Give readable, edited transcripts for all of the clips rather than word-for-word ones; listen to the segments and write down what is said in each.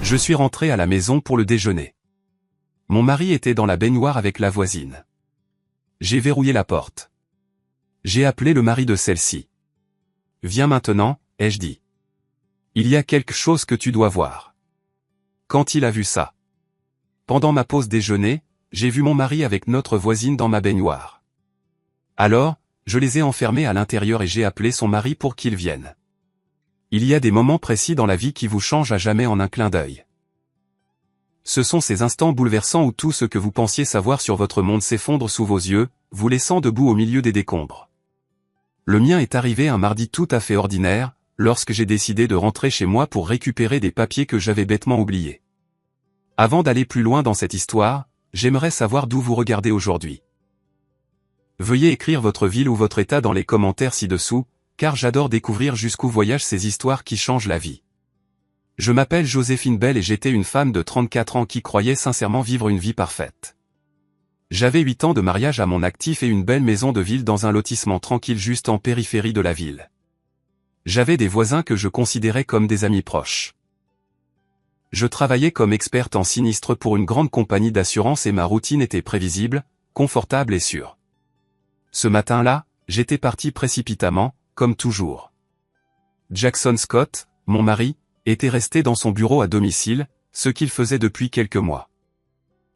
Je suis rentré à la maison pour le déjeuner. Mon mari était dans la baignoire avec la voisine. J'ai verrouillé la porte. J'ai appelé le mari de celle-ci. « Viens maintenant », ai-je dit. « Il y a quelque chose que tu dois voir. » Quand il a vu ça. Pendant ma pause déjeuner, j'ai vu mon mari avec notre voisine dans ma baignoire. Alors, je les ai enfermés à l'intérieur et j'ai appelé son mari pour qu'il vienne. Il y a des moments précis dans la vie qui vous changent à jamais en un clin d'œil. Ce sont ces instants bouleversants où tout ce que vous pensiez savoir sur votre monde s'effondre sous vos yeux, vous laissant debout au milieu des décombres. Le mien est arrivé un mardi tout à fait ordinaire, lorsque j'ai décidé de rentrer chez moi pour récupérer des papiers que j'avais bêtement oubliés. Avant d'aller plus loin dans cette histoire, j'aimerais savoir d'où vous regardez aujourd'hui. Veuillez écrire votre ville ou votre état dans les commentaires ci-dessous, car j'adore découvrir jusqu'où voyagent ces histoires qui changent la vie. Je m'appelle Joséphine Bell et j'étais une femme de 34 ans qui croyait sincèrement vivre une vie parfaite. J'avais 8 ans de mariage à mon actif et une belle maison de ville dans un lotissement tranquille juste en périphérie de la ville. J'avais des voisins que je considérais comme des amis proches. Je travaillais comme experte en sinistre pour une grande compagnie d'assurance et ma routine était prévisible, confortable et sûre. Ce matin-là, j'étais parti précipitamment, comme toujours. Jackson Scott, mon mari, était resté dans son bureau à domicile, ce qu'il faisait depuis quelques mois.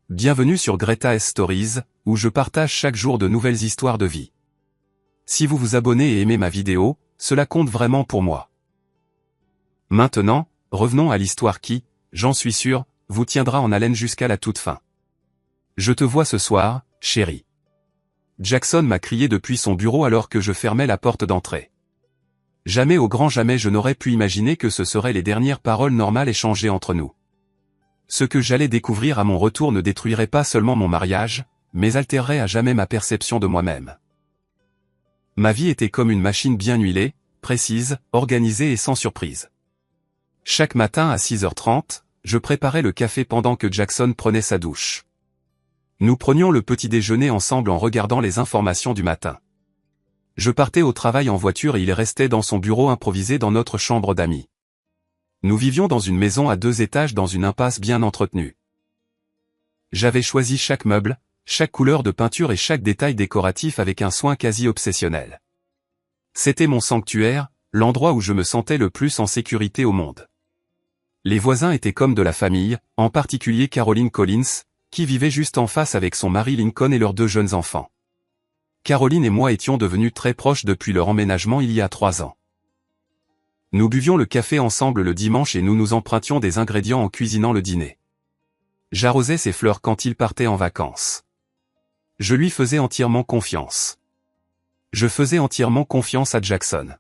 Bienvenue sur Greta S Stories, où je partage chaque jour de nouvelles histoires de vie. Si vous vous abonnez et aimez ma vidéo, cela compte vraiment pour moi. Maintenant, revenons à l'histoire qui, j'en suis sûr, vous tiendra en haleine jusqu'à la toute fin. Je te vois ce soir, chérie. Jackson m'a crié depuis son bureau alors que je fermais la porte d'entrée. Jamais au grand jamais je n'aurais pu imaginer que ce seraient les dernières paroles normales échangées entre nous. Ce que j'allais découvrir à mon retour ne détruirait pas seulement mon mariage, mais altérerait à jamais ma perception de moi-même. Ma vie était comme une machine bien huilée, précise, organisée et sans surprise. Chaque matin à 6h30, je préparais le café pendant que Jackson prenait sa douche. Nous prenions le petit déjeuner ensemble en regardant les informations du matin. Je partais au travail en voiture et il restait dans son bureau improvisé dans notre chambre d'amis. Nous vivions dans une maison à 2 étages dans une impasse bien entretenue. J'avais choisi chaque meuble, chaque couleur de peinture et chaque détail décoratif avec un soin quasi obsessionnel. C'était mon sanctuaire, l'endroit où je me sentais le plus en sécurité au monde. Les voisins étaient comme de la famille, en particulier Caroline Collins, qui vivait juste en face avec son mari Lincoln et leurs 2 jeunes enfants. Caroline et moi étions devenus très proches depuis leur emménagement il y a 3 ans. Nous buvions le café ensemble le dimanche et nous nous empruntions des ingrédients en cuisinant le dîner. J'arrosais ses fleurs quand il partait en vacances. Je lui faisais entièrement confiance. Je faisais entièrement confiance à Jackson.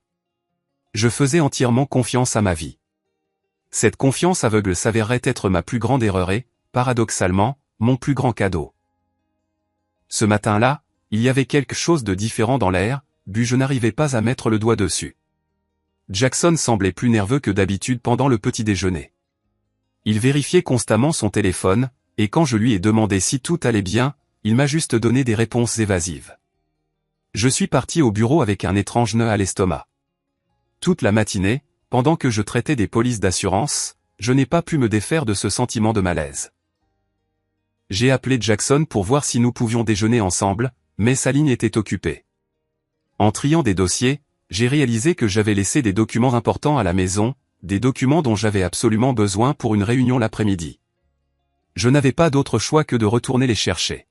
Je faisais entièrement confiance à ma vie. Cette confiance aveugle s'avérerait être ma plus grande erreur et, paradoxalement, mon plus grand cadeau. Ce matin-là, il y avait quelque chose de différent dans l'air, but je n'arrivais pas à mettre le doigt dessus. Jackson semblait plus nerveux que d'habitude pendant le petit déjeuner. Il vérifiait constamment son téléphone, et quand je lui ai demandé si tout allait bien, il m'a juste donné des réponses évasives. Je suis parti au bureau avec un étrange nœud à l'estomac. Toute la matinée, pendant que je traitais des polices d'assurance, je n'ai pas pu me défaire de ce sentiment de malaise. J'ai appelé Jackson pour voir si nous pouvions déjeuner ensemble, mais sa ligne était occupée. En triant des dossiers, j'ai réalisé que j'avais laissé des documents importants à la maison, des documents dont j'avais absolument besoin pour une réunion l'après-midi. Je n'avais pas d'autre choix que de retourner les chercher.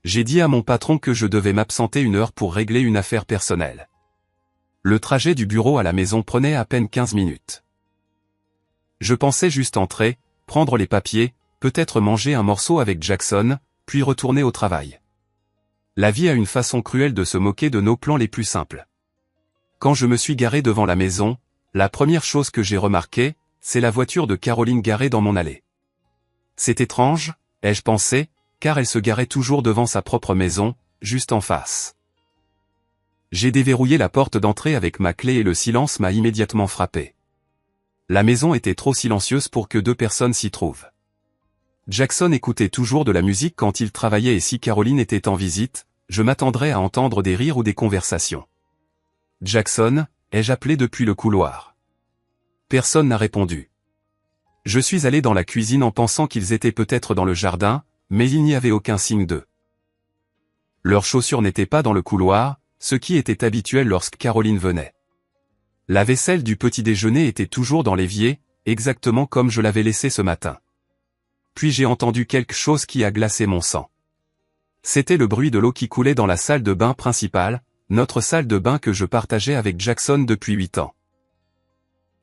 J'ai dit à mon patron que je devais m'absenter 1 heure pour régler une affaire personnelle. Le trajet du bureau à la maison prenait à peine 15 minutes. Je pensais juste entrer, prendre les papiers, peut-être manger un morceau avec Jackson, puis retourner au travail. La vie a une façon cruelle de se moquer de nos plans les plus simples. Quand je me suis garé devant la maison, la première chose que j'ai remarquée, c'est la voiture de Caroline garée dans mon allée. C'est étrange, ai-je pensé, car elle se garait toujours devant sa propre maison, juste en face. J'ai déverrouillé la porte d'entrée avec ma clé et le silence m'a immédiatement frappé. La maison était trop silencieuse pour que 2 personnes s'y trouvent. Jackson écoutait toujours de la musique quand il travaillait et si Caroline était en visite, je m'attendrais à entendre des rires ou des conversations. Jackson, ai-je appelé depuis le couloir. Personne n'a répondu. Je suis allé dans la cuisine en pensant qu'ils étaient peut-être dans le jardin, mais il n'y avait aucun signe d'eux. Leurs chaussures n'étaient pas dans le couloir, ce qui était habituel lorsque Caroline venait. La vaisselle du petit déjeuner était toujours dans l'évier, exactement comme je l'avais laissé ce matin. Puis j'ai entendu quelque chose qui a glacé mon sang. C'était le bruit de l'eau qui coulait dans la salle de bain principale, notre salle de bain que je partageais avec Jackson depuis 8 ans.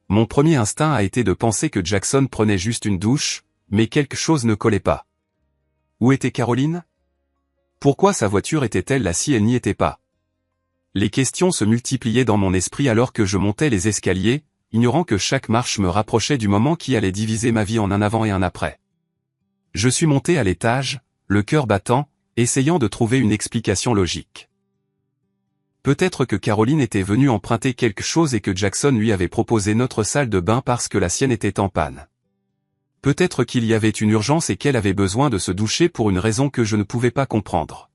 Mon premier instinct a été de penser que Jackson prenait juste une douche, mais quelque chose ne collait pas. Où était Caroline? Pourquoi sa voiture était-elle là si elle n'y était pas? Les questions se multipliaient dans mon esprit alors que je montais les escaliers, ignorant que chaque marche me rapprochait du moment qui allait diviser ma vie en un avant et un après. Je suis monté à l'étage, le cœur battant, essayant de trouver une explication logique. Peut-être que Caroline était venue emprunter quelque chose et que Jackson lui avait proposé notre salle de bain parce que la sienne était en panne. Peut-être qu'il y avait une urgence et qu'elle avait besoin de se doucher pour une raison que je ne pouvais pas comprendre.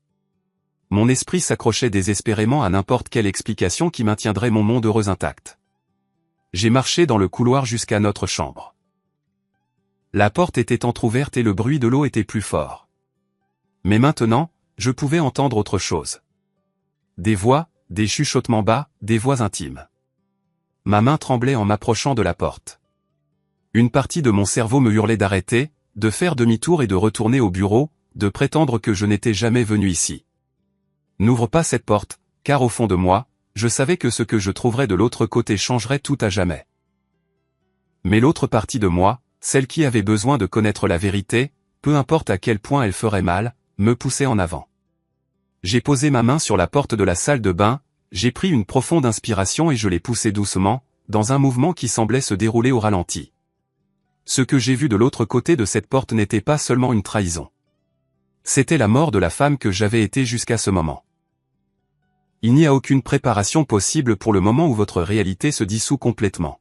Mon esprit s'accrochait désespérément à n'importe quelle explication qui maintiendrait mon monde heureux intact. J'ai marché dans le couloir jusqu'à notre chambre. La porte était entr'ouverte et le bruit de l'eau était plus fort. Mais maintenant, je pouvais entendre autre chose. Des voix, des chuchotements bas, des voix intimes. Ma main tremblait en m'approchant de la porte. Une partie de mon cerveau me hurlait d'arrêter, de faire demi-tour et de retourner au bureau, de prétendre que je n'étais jamais venu ici. N'ouvre pas cette porte, car au fond de moi, je savais que ce que je trouverais de l'autre côté changerait tout à jamais. Mais l'autre partie de moi, celle qui avait besoin de connaître la vérité, peu importe à quel point elle ferait mal, me poussait en avant. J'ai posé ma main sur la porte de la salle de bain, j'ai pris une profonde inspiration et je l'ai poussée doucement, dans un mouvement qui semblait se dérouler au ralenti. Ce que j'ai vu de l'autre côté de cette porte n'était pas seulement une trahison. C'était la mort de la femme que j'avais été jusqu'à ce moment. Il n'y a aucune préparation possible pour le moment où votre réalité se dissout complètement.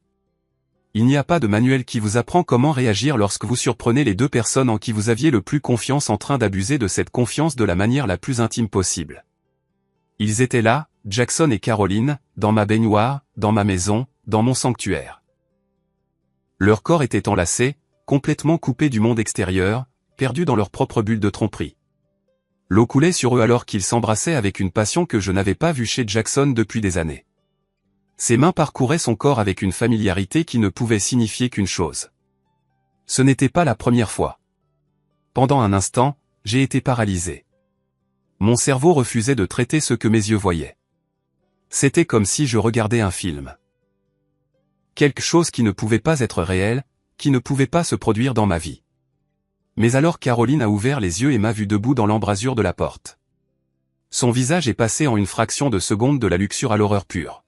Il n'y a pas de manuel qui vous apprend comment réagir lorsque vous surprenez les deux personnes en qui vous aviez le plus confiance en train d'abuser de cette confiance de la manière la plus intime possible. Ils étaient là, Jackson et Caroline, dans ma baignoire, dans ma maison, dans mon sanctuaire. Leur corps était enlacé, complètement coupés du monde extérieur, perdus dans leur propre bulle de tromperie. L'eau coulait sur eux alors qu'ils s'embrassaient avec une passion que je n'avais pas vue chez Jackson depuis des années. Ses mains parcouraient son corps avec une familiarité qui ne pouvait signifier qu'une chose. Ce n'était pas la première fois. Pendant un instant, j'ai été paralysé. Mon cerveau refusait de traiter ce que mes yeux voyaient. C'était comme si je regardais un film. Quelque chose qui ne pouvait pas être réel, qui ne pouvait pas se produire dans ma vie. Mais alors Caroline a ouvert les yeux et m'a vu debout dans l'embrasure de la porte. Son visage est passé en une fraction de seconde de la luxure à l'horreur pure.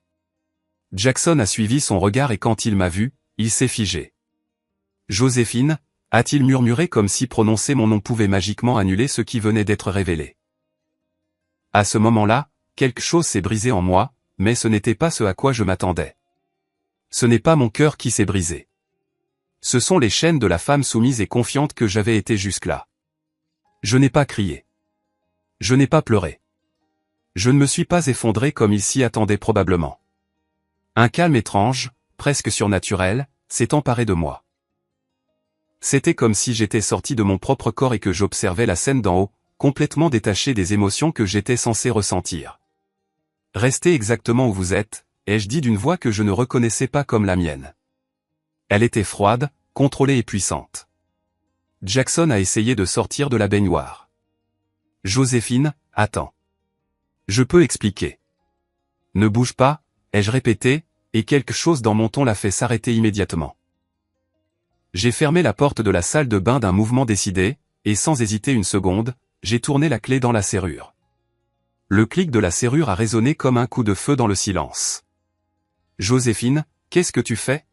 Jackson a suivi son regard et quand il m'a vu, il s'est figé. « Joséphine » a-t-il murmuré comme si prononcer mon nom pouvait magiquement annuler ce qui venait d'être révélé. À ce moment-là, quelque chose s'est brisé en moi, mais ce n'était pas ce à quoi je m'attendais. Ce n'est pas mon cœur qui s'est brisé. Ce sont les chaînes de la femme soumise et confiante que j'avais été jusque-là. Je n'ai pas crié. Je n'ai pas pleuré. Je ne me suis pas effondré comme il s'y attendait probablement. Un calme étrange, presque surnaturel, s'est emparé de moi. C'était comme si j'étais sorti de mon propre corps et que j'observais la scène d'en haut, complètement détaché des émotions que j'étais censé ressentir. « Restez exactement où vous êtes », ai-je dit d'une voix que je ne reconnaissais pas comme la mienne. Elle était froide, contrôlée et puissante. Jackson a essayé de sortir de la baignoire. « Joséphine, attends. Je peux expliquer. » « Ne bouge pas », ai-je répété, et quelque chose dans mon ton l'a fait s'arrêter immédiatement. J'ai fermé la porte de la salle de bain d'un mouvement décidé, et sans hésiter une seconde, j'ai tourné la clé dans la serrure. Le clic de la serrure a résonné comme un coup de feu dans le silence. « Joséphine, qu'est-ce que tu fais ?»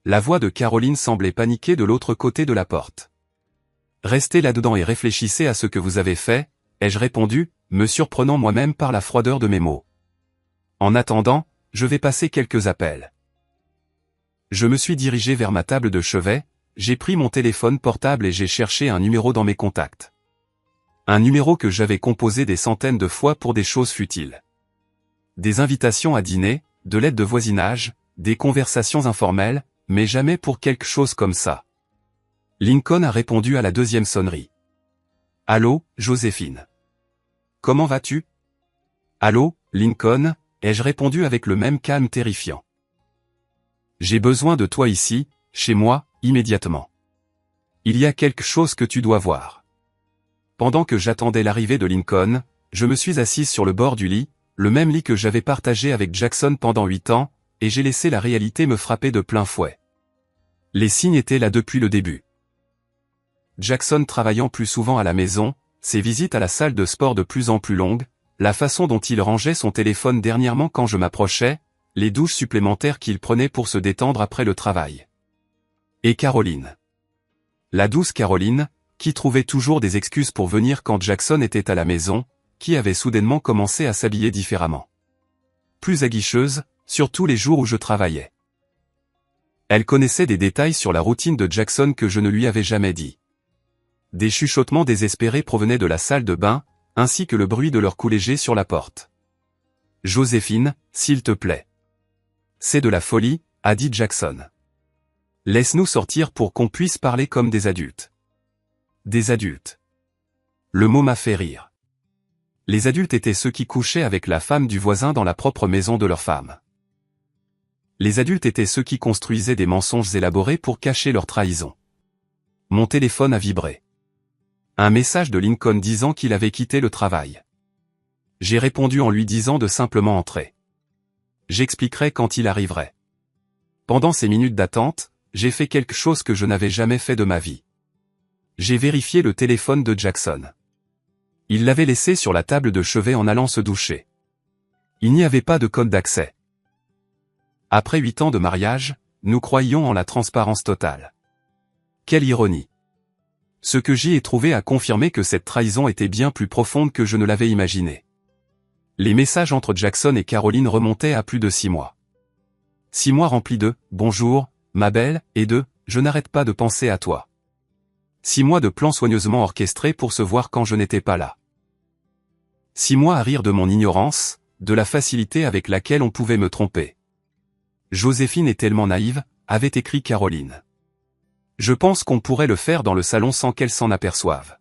La voix de Caroline semblait paniquer de l'autre côté de la porte. « Restez là-dedans et réfléchissez à ce que vous avez fait, » ai-je répondu, me surprenant moi-même par la froideur de mes mots. En attendant, je vais passer quelques appels. Je me suis dirigé vers ma table de chevet, j'ai pris mon téléphone portable et j'ai cherché un numéro dans mes contacts. Un numéro que j'avais composé des centaines de fois pour des choses futiles. Des invitations à dîner, de l'aide de voisinage, des conversations informelles, mais jamais pour quelque chose comme ça. Lincoln a répondu à la deuxième sonnerie. Allô, Joséphine. Comment vas-tu? Allô, Lincoln, ai-je répondu avec le même calme terrifiant. J'ai besoin de toi ici, chez moi, immédiatement. Il y a quelque chose que tu dois voir. Pendant que j'attendais l'arrivée de Lincoln, je me suis assise sur le bord du lit, le même lit que j'avais partagé avec Jackson pendant 8 ans, et j'ai laissé la réalité me frapper de plein fouet. Les signes étaient là depuis le début. Jackson travaillant plus souvent à la maison, ses visites à la salle de sport de plus en plus longues, la façon dont il rangeait son téléphone dernièrement quand je m'approchais, les douches supplémentaires qu'il prenait pour se détendre après le travail. Et Caroline. La douce Caroline, qui trouvait toujours des excuses pour venir quand Jackson était à la maison, qui avait soudainement commencé à s'habiller différemment. Plus aguicheuse, surtout les jours où je travaillais. Elle connaissait des détails sur la routine de Jackson que je ne lui avais jamais dit. Des chuchotements désespérés provenaient de la salle de bain, ainsi que le bruit de leur coup léger sur la porte. « Joséphine, s'il te plaît. »« C'est de la folie, » a dit Jackson. « Laisse-nous sortir pour qu'on puisse parler comme des adultes. » Des adultes. Le mot m'a fait rire. Les adultes étaient ceux qui couchaient avec la femme du voisin dans la propre maison de leur femme. Les adultes étaient ceux qui construisaient des mensonges élaborés pour cacher leur trahison. Mon téléphone a vibré. Un message de Lincoln disant qu'il avait quitté le travail. J'ai répondu en lui disant de simplement entrer. J'expliquerai quand il arriverait. Pendant ces minutes d'attente, j'ai fait quelque chose que je n'avais jamais fait de ma vie. J'ai vérifié le téléphone de Jackson. Il l'avait laissé sur la table de chevet en allant se doucher. Il n'y avait pas de code d'accès. Après 8 ans de mariage, nous croyions en la transparence totale. Quelle ironie. Ce que j'y ai trouvé a confirmé que cette trahison était bien plus profonde que je ne l'avais imaginé. Les messages entre Jackson et Caroline remontaient à plus de 6 mois. 6 mois remplis de « Bonjour, ma belle » et de « Je n'arrête pas de penser à toi ». 6 mois de plans soigneusement orchestrés pour se voir quand je n'étais pas là. 6 mois à rire de mon ignorance, de la facilité avec laquelle on pouvait me tromper. Joséphine est tellement naïve, avait écrit Caroline. Je pense qu'on pourrait le faire dans le salon sans qu'elle s'en aperçoive.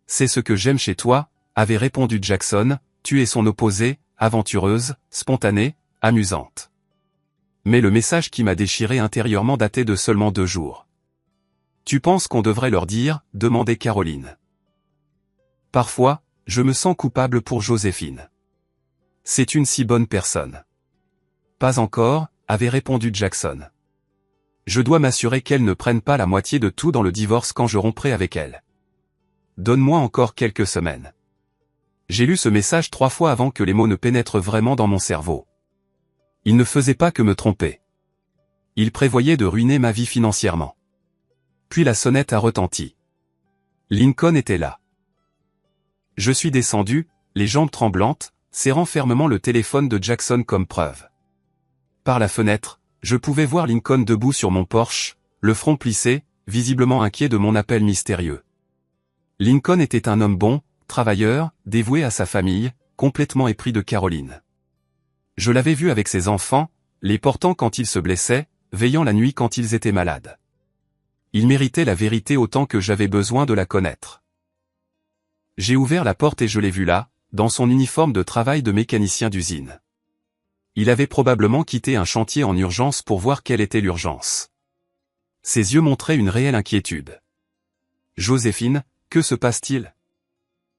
C'est ce que j'aime chez toi, avait répondu Jackson, tu es son opposé, aventureuse, spontanée, amusante. Mais le message qui m'a déchiré intérieurement datait de seulement 2 jours. Tu penses qu'on devrait leur dire, demandait Caroline. Parfois, je me sens coupable pour Joséphine. C'est une si bonne personne. Pas encore, avait répondu Jackson. Je dois m'assurer qu'elle ne prenne pas la moitié de tout dans le divorce quand je romprai avec elle. Donne-moi encore quelques semaines. J'ai lu ce message 3 fois avant que les mots ne pénètrent vraiment dans mon cerveau. Il ne faisait pas que me tromper. Il prévoyait de ruiner ma vie financièrement. Puis la sonnette a retenti. Lincoln était là. Je suis descendu, les jambes tremblantes, serrant fermement le téléphone de Jackson comme preuve. Par la fenêtre, je pouvais voir Lincoln debout sur mon porche, le front plissé, visiblement inquiet de mon appel mystérieux. Lincoln était un homme bon, travailleur, dévoué à sa famille, complètement épris de Caroline. Je l'avais vu avec ses enfants, les portant quand ils se blessaient, veillant la nuit quand ils étaient malades. Il méritait la vérité autant que j'avais besoin de la connaître. J'ai ouvert la porte et je l'ai vu là, dans son uniforme de travail de mécanicien d'usine. Il avait probablement quitté un chantier en urgence pour voir quelle était l'urgence. Ses yeux montraient une réelle inquiétude. « Joséphine, que se passe-t-il?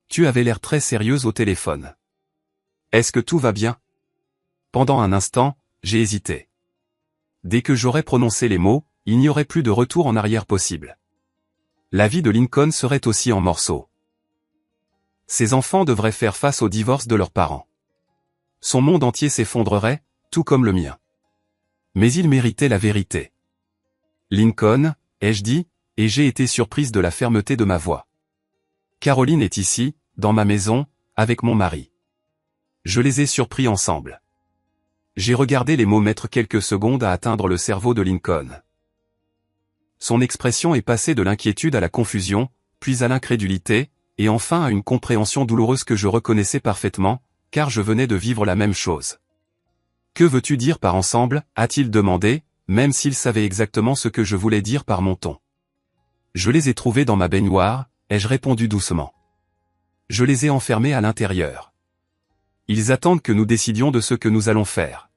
Tu avais l'air très sérieuse au téléphone. Est-ce que tout va bien ?» Pendant un instant, j'ai hésité. Dès que j'aurais prononcé les mots, il n'y aurait plus de retour en arrière possible. La vie de Lincoln serait aussi en morceaux. Ses enfants devraient faire face au divorce de leurs parents. Son monde entier s'effondrerait, tout comme le mien. Mais il méritait la vérité. Lincoln, ai-je dit, et j'ai été surprise de la fermeté de ma voix. Caroline est ici, dans ma maison, avec mon mari. Je les ai surpris ensemble. J'ai regardé les mots mettre quelques secondes à atteindre le cerveau de Lincoln. Son expression est passée de l'inquiétude à la confusion, puis à l'incrédulité, et enfin à une compréhension douloureuse que je reconnaissais parfaitement, car je venais de vivre la même chose. « Que veux-tu dire par ensemble » a-t-il demandé, même s'il savait exactement ce que je voulais dire par mon ton. Je les ai trouvés dans ma baignoire, ai-je répondu doucement. Je les ai enfermés à l'intérieur. Ils attendent que nous décidions de ce que nous allons faire.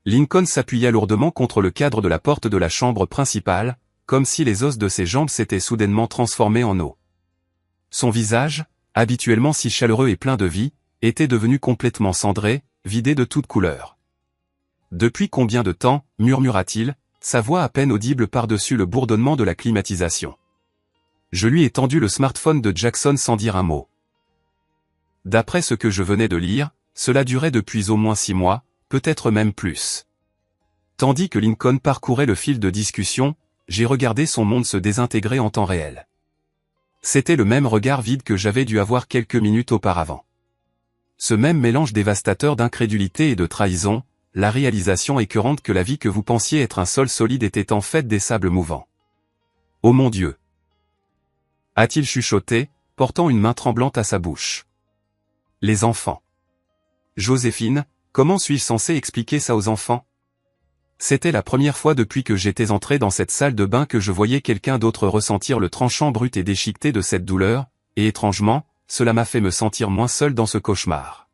Lincoln s'appuya lourdement contre le cadre de la porte de la chambre principale, comme si les os de ses jambes s'étaient soudainement transformés en eau. Son visage, habituellement si chaleureux et plein de vie, était devenu complètement cendré, vidé de toute couleur. « Depuis combien de temps ?» murmura-t-il, sa voix à peine audible par-dessus le bourdonnement de la climatisation. Je lui ai tendu le smartphone de Jackson sans dire un mot. D'après ce que je venais de lire, cela durait depuis au moins 6 mois, peut-être même plus. Tandis que Lincoln parcourait le fil de discussion, j'ai regardé son monde se désintégrer en temps réel. C'était le même regard vide que j'avais dû avoir quelques minutes auparavant. Ce même mélange dévastateur d'incrédulité et de trahison, la réalisation écœurante que la vie que vous pensiez être un sol solide était en fait des sables mouvants. « Oh mon Dieu !» a-t-il chuchoté, portant une main tremblante à sa bouche. Les enfants. Joséphine, comment suis-je censé expliquer ça aux enfants? C'était la première fois depuis que j'étais entré dans cette salle de bain que je voyais quelqu'un d'autre ressentir le tranchant brut et déchiqueté de cette douleur, et étrangement, cela m'a fait me sentir moins seul dans ce cauchemar.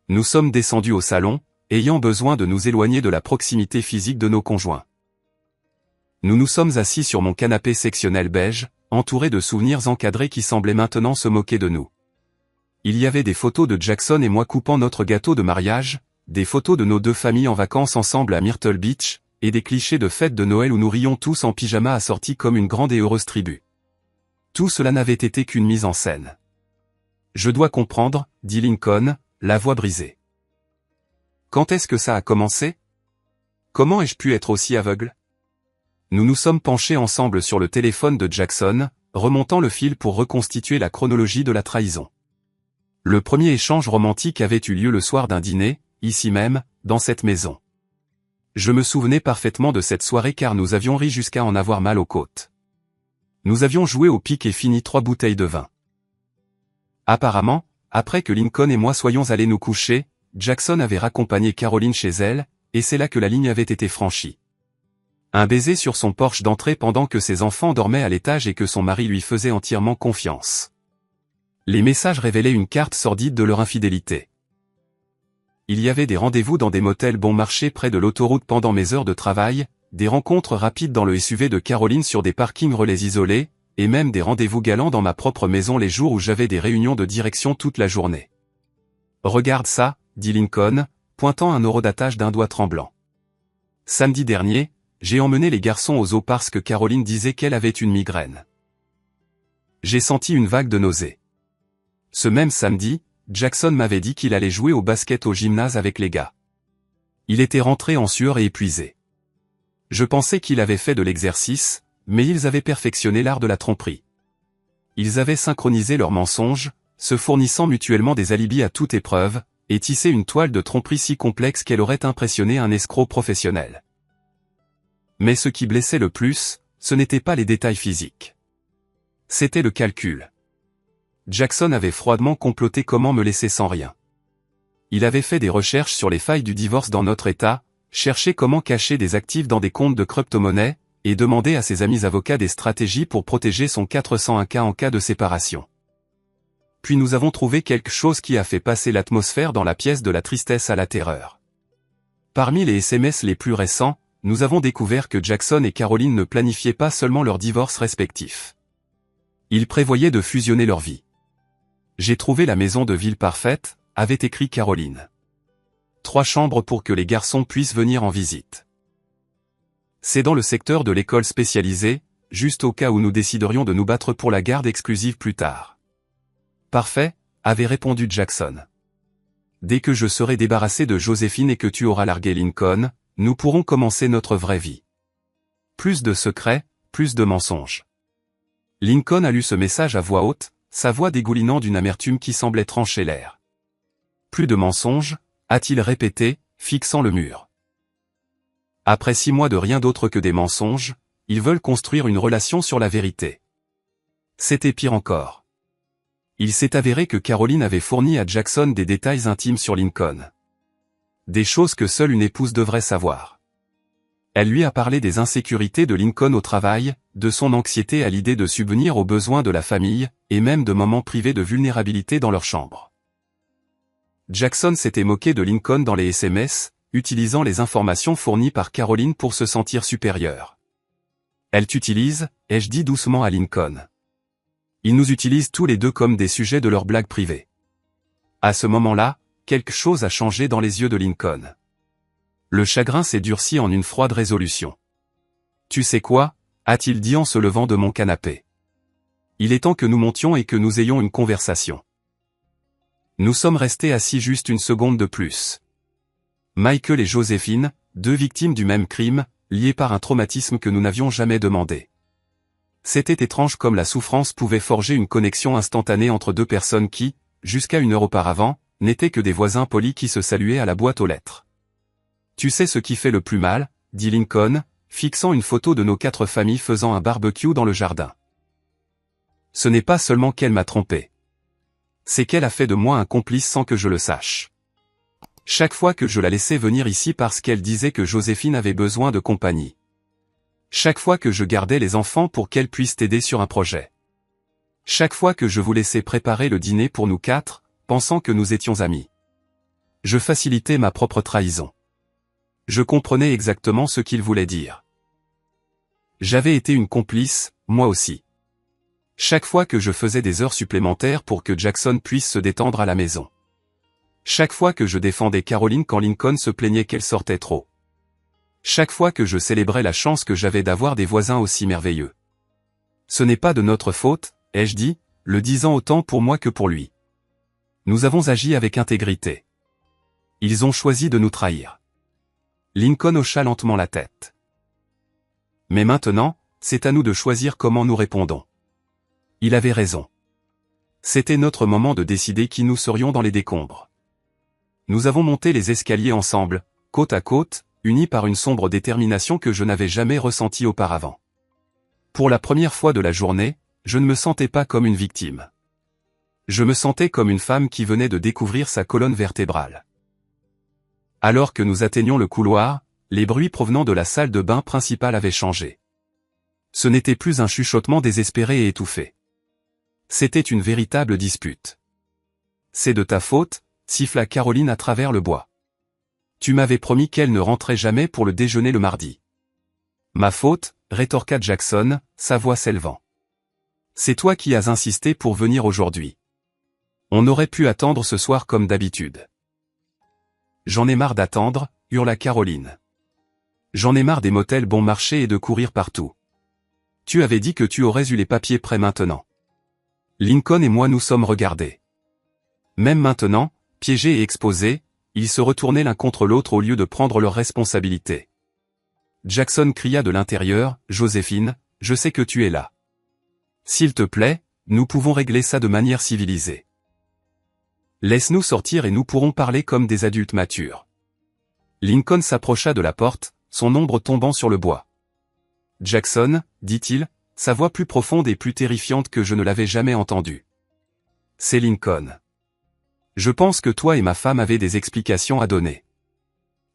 Nous sommes descendus au salon, ayant besoin de nous éloigner de la proximité physique de nos conjoints. Nous nous sommes assis sur mon canapé sectionnel beige, entouré de souvenirs encadrés qui semblaient maintenant se moquer de nous. Il y avait des photos de Jackson et moi coupant notre gâteau de mariage, des photos de nos 2 familles en vacances ensemble à Myrtle Beach, et des clichés de fête de Noël où nous rions tous en pyjama assortis comme une grande et heureuse tribu. Tout cela n'avait été qu'une mise en scène. Je dois comprendre, dit Lincoln, la voix brisée. Quand est-ce que ça a commencé? Comment ai-je pu être aussi aveugle? Nous nous sommes penchés ensemble sur le téléphone de Jackson, remontant le fil pour reconstituer la chronologie de la trahison. Le premier échange romantique avait eu lieu le soir d'un dîner, ici même, dans cette maison. Je me souvenais parfaitement de cette soirée car nous avions ri jusqu'à en avoir mal aux côtes. Nous avions joué au pic et fini 3 bouteilles de vin. Apparemment, après que Lincoln et moi soyons allés nous coucher, Jackson avait raccompagné Caroline chez elle, et c'est là que la ligne avait été franchie. Un baiser sur son porche d'entrée pendant que ses enfants dormaient à l'étage et que son mari lui faisait entièrement confiance. Les messages révélaient une carte sordide de leur infidélité. Il y avait des rendez-vous dans des motels bon marché près de l'autoroute pendant mes heures de travail, des rencontres rapides dans le SUV de Caroline sur des parkings relais isolés, et même des rendez-vous galants dans ma propre maison les jours où j'avais des réunions de direction toute la journée. « Regarde ça », dit Lincoln, pointant un horodatage d'un doigt tremblant. Samedi dernier, j'ai emmené les garçons au zoo parce que Caroline disait qu'elle avait une migraine. J'ai senti une vague de nausées. Ce même samedi, Jackson m'avait dit qu'il allait jouer au basket au gymnase avec les gars. Il était rentré en sueur et épuisé. Je pensais qu'il avait fait de l'exercice, mais ils avaient perfectionné l'art de la tromperie. Ils avaient synchronisé leurs mensonges, se fournissant mutuellement des alibis à toute épreuve, et tissé une toile de tromperie si complexe qu'elle aurait impressionné un escroc professionnel. Mais ce qui blessait le plus, ce n'était pas les détails physiques. C'était le calcul. Jackson avait froidement comploté comment me laisser sans rien. Il avait fait des recherches sur les failles du divorce dans notre État, cherché comment cacher des actifs dans des comptes de crypto-monnaie, et demandé à ses amis avocats des stratégies pour protéger son 401K en cas de séparation. Puis nous avons trouvé quelque chose qui a fait passer l'atmosphère dans la pièce de la tristesse à la terreur. Parmi les SMS les plus récents, nous avons découvert que Jackson et Caroline ne planifiaient pas seulement leur divorce respectif. Ils prévoyaient de fusionner leur vie. « J'ai trouvé la maison de ville parfaite », avait écrit Caroline. 3 chambres pour que les garçons puissent venir en visite. C'est dans le secteur de l'école spécialisée, juste au cas où nous déciderions de nous battre pour la garde exclusive plus tard. Parfait, avait répondu Jackson. Dès que je serai débarrassé de Joséphine et que tu auras largué Lincoln, nous pourrons commencer notre vraie vie. Plus de secrets, plus de mensonges. Lincoln a lu ce message à voix haute, sa voix dégoulinant d'une amertume qui semblait trancher l'air. Plus de mensonges, a-t-il répété, fixant le mur. Après 6 mois de rien d'autre que des mensonges, ils veulent construire une relation sur la vérité. C'était pire encore. Il s'est avéré que Caroline avait fourni à Jackson des détails intimes sur Lincoln. Des choses que seule une épouse devrait savoir. Elle lui a parlé des insécurités de Lincoln au travail, de son anxiété à l'idée de subvenir aux besoins de la famille, et même de moments privés de vulnérabilité dans leur chambre. Jackson s'était moqué de Lincoln dans les SMS, utilisant les informations fournies par Caroline pour se sentir supérieur. Elle t'utilise, ai-je dit doucement à Lincoln. Ils nous utilisent tous les deux comme des sujets de leurs blagues privées. À ce moment-là, quelque chose a changé dans les yeux de Lincoln. Le chagrin s'est durci en une froide résolution. Tu sais quoi, a-t-il dit en se levant de mon canapé. Il est temps que nous montions et que nous ayons une conversation. Nous sommes restés assis juste une seconde de plus. Michael et Joséphine, deux victimes du même crime, liées par un traumatisme que nous n'avions jamais demandé. C'était étrange comme la souffrance pouvait forger une connexion instantanée entre deux personnes qui, jusqu'à une heure auparavant, n'étaient que des voisins polis qui se saluaient à la boîte aux lettres. Tu sais ce qui fait le plus mal, dit Lincoln, fixant une photo de nos 4 familles faisant un barbecue dans le jardin. Ce n'est pas seulement qu'elle m'a trompé. C'est qu'elle a fait de moi un complice sans que je le sache. Chaque fois que je la laissais venir ici parce qu'elle disait que Joséphine avait besoin de compagnie. Chaque fois que je gardais les enfants pour qu'elle puisse t'aider sur un projet. Chaque fois que je vous laissais préparer le dîner pour nous 4, pensant que nous étions amis. Je facilitais ma propre trahison. Je comprenais exactement ce qu'il voulait dire. J'avais été une complice, moi aussi. Chaque fois que je faisais des heures supplémentaires pour que Jackson puisse se détendre à la maison. Chaque fois que je défendais Caroline quand Lincoln se plaignait qu'elle sortait trop. Chaque fois que je célébrais la chance que j'avais d'avoir des voisins aussi merveilleux. Ce n'est pas de notre faute, ai-je dit, le disant autant pour moi que pour lui. Nous avons agi avec intégrité. Ils ont choisi de nous trahir. Lincoln hocha lentement la tête. Mais maintenant, c'est à nous de choisir comment nous répondons. Il avait raison. C'était notre moment de décider qui nous serions dans les décombres. Nous avons monté les escaliers ensemble, côte à côte, unis par une sombre détermination que je n'avais jamais ressentie auparavant. Pour la première fois de la journée, je ne me sentais pas comme une victime. Je me sentais comme une femme qui venait de découvrir sa colonne vertébrale. Alors que nous atteignions le couloir, les bruits provenant de la salle de bain principale avaient changé. Ce n'était plus un chuchotement désespéré et étouffé. C'était une véritable dispute. C'est de ta faute, siffla Caroline à travers le bois. Tu m'avais promis qu'elle ne rentrait jamais pour le déjeuner le mardi. Ma faute, rétorqua Jackson, sa voix s'élevant. C'est toi qui as insisté pour venir aujourd'hui. On aurait pu attendre ce soir comme d'habitude. J'en ai marre d'attendre, hurla Caroline. J'en ai marre des motels bon marché et de courir partout. Tu avais dit que tu aurais eu les papiers prêts maintenant. Lincoln et moi nous sommes regardés. Même maintenant, piégés et exposés, ils se retournaient l'un contre l'autre au lieu de prendre leurs responsabilités. Jackson cria de l'intérieur, « Joséphine, je sais que tu es là. S'il te plaît, nous pouvons régler ça de manière civilisée. Laisse-nous sortir et nous pourrons parler comme des adultes matures. » Lincoln s'approcha de la porte, son ombre tombant sur le bois. « Jackson, dit-il, sa voix plus profonde et plus terrifiante que je ne l'avais jamais entendue. C'est Lincoln. Je pense que toi et ma femme avez des explications à donner. »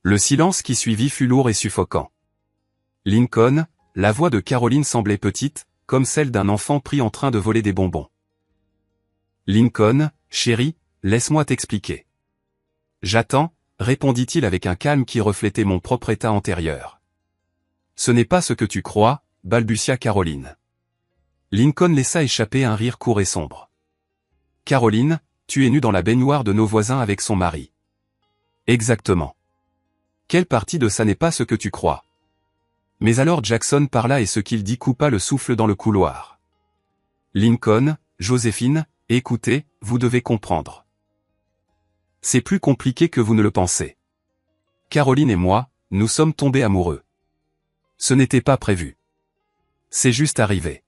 Le silence qui suivit fut lourd et suffocant. Lincoln, la voix de Caroline semblait petite, comme celle d'un enfant pris en train de voler des bonbons. Lincoln, chérie, laisse-moi t'expliquer. J'attends, répondit-il avec un calme qui reflétait mon propre état antérieur. Ce n'est pas ce que tu crois, balbutia Caroline. Lincoln laissa échapper un rire court et sombre. Caroline, tu es nue dans la baignoire de nos voisins avec son mari. Exactement. Quelle partie de ça n'est pas ce que tu crois? Mais alors Jackson parla et ce qu'il dit coupa le souffle dans le couloir. Lincoln, Joséphine, écoutez, vous devez comprendre. C'est plus compliqué que vous ne le pensez. Caroline et moi, nous sommes tombés amoureux. Ce n'était pas prévu. C'est juste arrivé.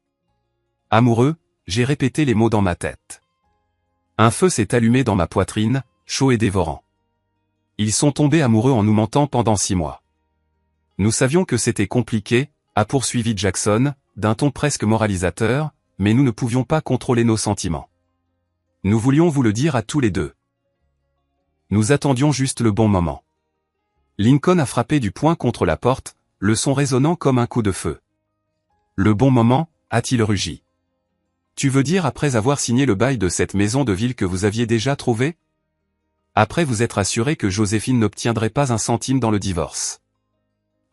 Amoureux, j'ai répété les mots dans ma tête. Un feu s'est allumé dans ma poitrine, chaud et dévorant. Ils sont tombés amoureux en nous mentant pendant 6 mois. Nous savions que c'était compliqué, a poursuivi Jackson, d'un ton presque moralisateur, mais nous ne pouvions pas contrôler nos sentiments. Nous voulions vous le dire à tous les deux. Nous attendions juste le bon moment. Lincoln a frappé du poing contre la porte, le son résonnant comme un coup de feu. Le bon moment, a-t-il rugi. Tu veux dire après avoir signé le bail de cette maison de ville que vous aviez déjà trouvé? Après vous être assuré que Joséphine n'obtiendrait pas un centime dans le divorce.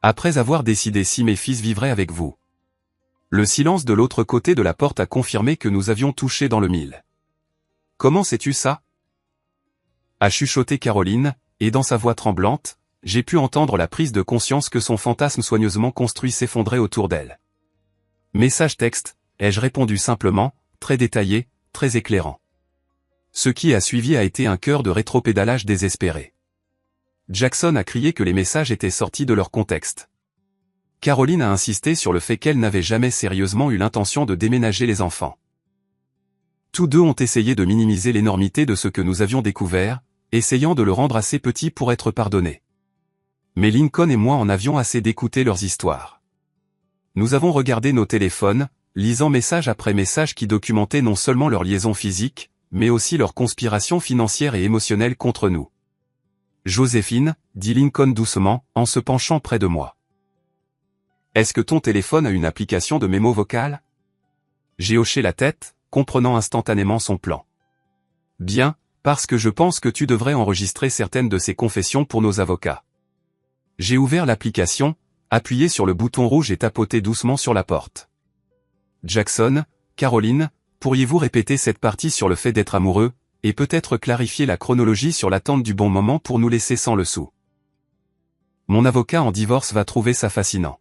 Après avoir décidé si mes fils vivraient avec vous. Le silence de l'autre côté de la porte a confirmé que nous avions touché dans le mille. Comment sais-tu ça? A chuchoté Caroline, et dans sa voix tremblante, j'ai pu entendre la prise de conscience que son fantasme soigneusement construit s'effondrait autour d'elle. Message texte, ai-je répondu simplement, très détaillé, très éclairant. Ce qui a suivi a été un chœur de rétropédalage désespéré. Jackson a crié que les messages étaient sortis de leur contexte. Caroline a insisté sur le fait qu'elle n'avait jamais sérieusement eu l'intention de déménager les enfants. Tous deux ont essayé de minimiser l'énormité de ce que nous avions découvert, essayant de le rendre assez petit pour être pardonné. Mais Lincoln et moi en avions assez d'écouter leurs histoires. Nous avons regardé nos téléphones, lisant message après message qui documentaient non seulement leur liaison physique, mais aussi leur conspiration financière et émotionnelle contre nous. Joséphine, dit Lincoln doucement, en se penchant près de moi. Est-ce que ton téléphone a une application de mémo vocal? J'ai hoché la tête, comprenant instantanément son plan. Bien, parce que je pense que tu devrais enregistrer certaines de ces confessions pour nos avocats. J'ai ouvert l'application, appuyé sur le bouton rouge et tapoté doucement sur la porte. Jackson, Caroline, pourriez-vous répéter cette partie sur le fait d'être amoureux, et peut-être clarifier la chronologie sur l'attente du bon moment pour nous laisser sans le sou? Mon avocat en divorce va trouver ça fascinant.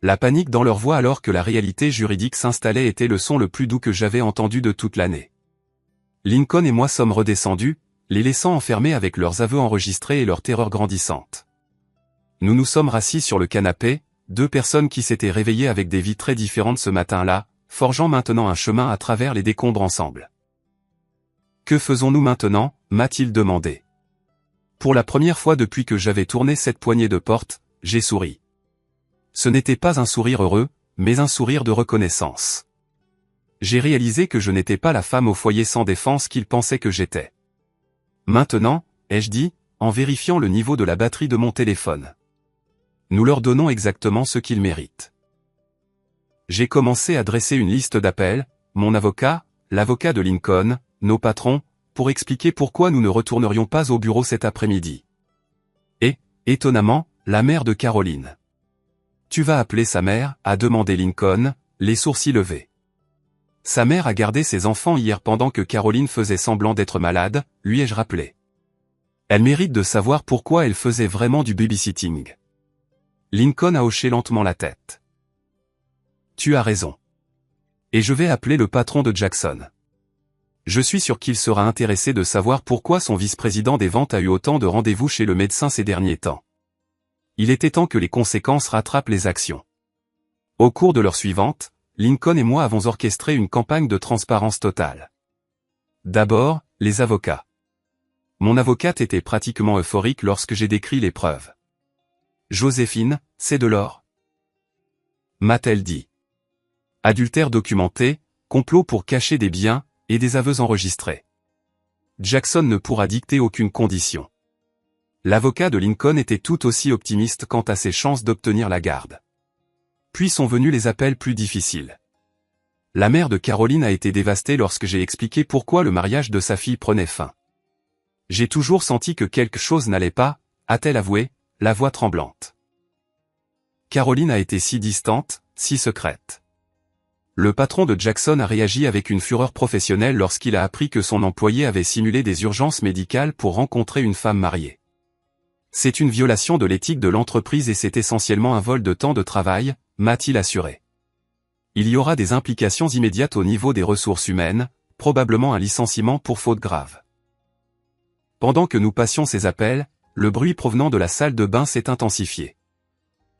La panique dans leur voix alors que la réalité juridique s'installait était le son le plus doux que j'avais entendu de toute l'année. Lincoln et moi sommes redescendus, les laissant enfermés avec leurs aveux enregistrés et leur terreur grandissante. Nous nous sommes rassis sur le canapé, deux personnes qui s'étaient réveillées avec des vies très différentes ce matin-là, forgeant maintenant un chemin à travers les décombres ensemble. Que faisons-nous maintenant, m'a-t-il demandé. Pour la première fois depuis que j'avais tourné cette poignée de porte, j'ai souri. Ce n'était pas un sourire heureux, mais un sourire de reconnaissance. J'ai réalisé que je n'étais pas la femme au foyer sans défense qu'il pensait que j'étais. Maintenant, ai-je dit, en vérifiant le niveau de la batterie de mon téléphone. Nous leur donnons exactement ce qu'ils méritent. J'ai commencé à dresser une liste d'appels, mon avocat, l'avocat de Lincoln, nos patrons, pour expliquer pourquoi nous ne retournerions pas au bureau cet après-midi. Et, étonnamment, la mère de Caroline. Tu vas appeler sa mère, a demandé Lincoln, les sourcils levés. Sa mère a gardé ses enfants hier pendant que Caroline faisait semblant d'être malade, lui ai-je rappelé. Elle mérite de savoir pourquoi elle faisait vraiment du babysitting. Lincoln a hoché lentement la tête. Tu as raison. Et je vais appeler le patron de Jackson. Je suis sûr qu'il sera intéressé de savoir pourquoi son vice-président des ventes a eu autant de rendez-vous chez le médecin ces derniers temps. Il était temps que les conséquences rattrapent les actions. Au cours de l'heure suivante, Lincoln et moi avons orchestré une campagne de transparence totale. D'abord, les avocats. Mon avocate était pratiquement euphorique lorsque j'ai décrit les preuves. Joséphine, c'est de l'or, m'a-t-elle dit. Adultère documenté, complot pour cacher des biens, et des aveux enregistrés. Jackson ne pourra dicter aucune condition. L'avocat de Lincoln était tout aussi optimiste quant à ses chances d'obtenir la garde. Puis sont venus les appels plus difficiles. La mère de Caroline a été dévastée lorsque j'ai expliqué pourquoi le mariage de sa fille prenait fin. J'ai toujours senti que quelque chose n'allait pas, a-t-elle avoué, la voix tremblante. Caroline a été si distante, si secrète. Le patron de Jackson a réagi avec une fureur professionnelle lorsqu'il a appris que son employé avait simulé des urgences médicales pour rencontrer une femme mariée. C'est une violation de l'éthique de l'entreprise et c'est essentiellement un vol de temps de travail, m'a-t-il assuré. Il y aura des implications immédiates au niveau des ressources humaines, probablement un licenciement pour faute grave. Pendant que nous passions ces appels, le bruit provenant de la salle de bain s'est intensifié.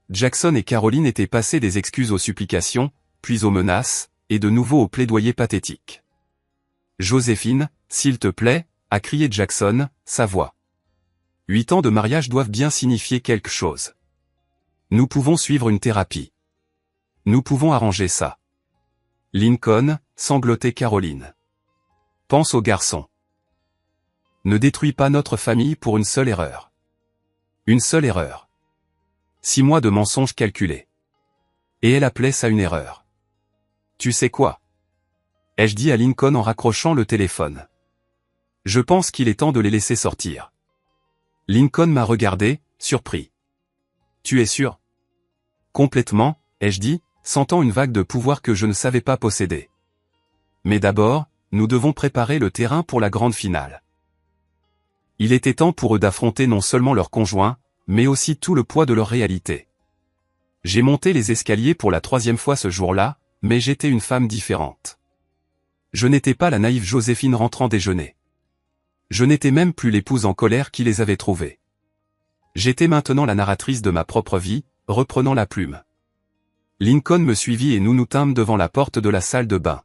Jackson et Caroline étaient passés des excuses aux supplications, puis aux menaces, et de nouveau aux plaidoyers pathétiques. Joséphine, s'il te plaît, a crié Jackson, sa voix. 8 ans de mariage doivent bien signifier quelque chose. Nous pouvons suivre une thérapie. Nous pouvons arranger ça. Lincoln, sanglotait Caroline. Pense au garçon. Ne détruis pas notre famille pour une seule erreur. Une seule erreur. 6 mois de mensonges calculés. Et elle appelait ça une erreur. Tu sais quoi? Ai-je dit à Lincoln en raccrochant le téléphone. Je pense qu'il est temps de les laisser sortir. Lincoln m'a regardé, surpris. Tu es sûr? Complètement, ai-je dit, sentant une vague de pouvoir que je ne savais pas posséder. Mais d'abord, nous devons préparer le terrain pour la grande finale. Il était temps pour eux d'affronter non seulement leurs conjoints, mais aussi tout le poids de leur réalité. J'ai monté les escaliers pour la 3e fois ce jour-là, mais j'étais une femme différente. Je n'étais pas la naïve Joséphine rentrant déjeuner. Je n'étais même plus l'épouse en colère qui les avait trouvés. J'étais maintenant la narratrice de ma propre vie, reprenant la plume. Lincoln me suivit et nous nous tînmes devant la porte de la salle de bain.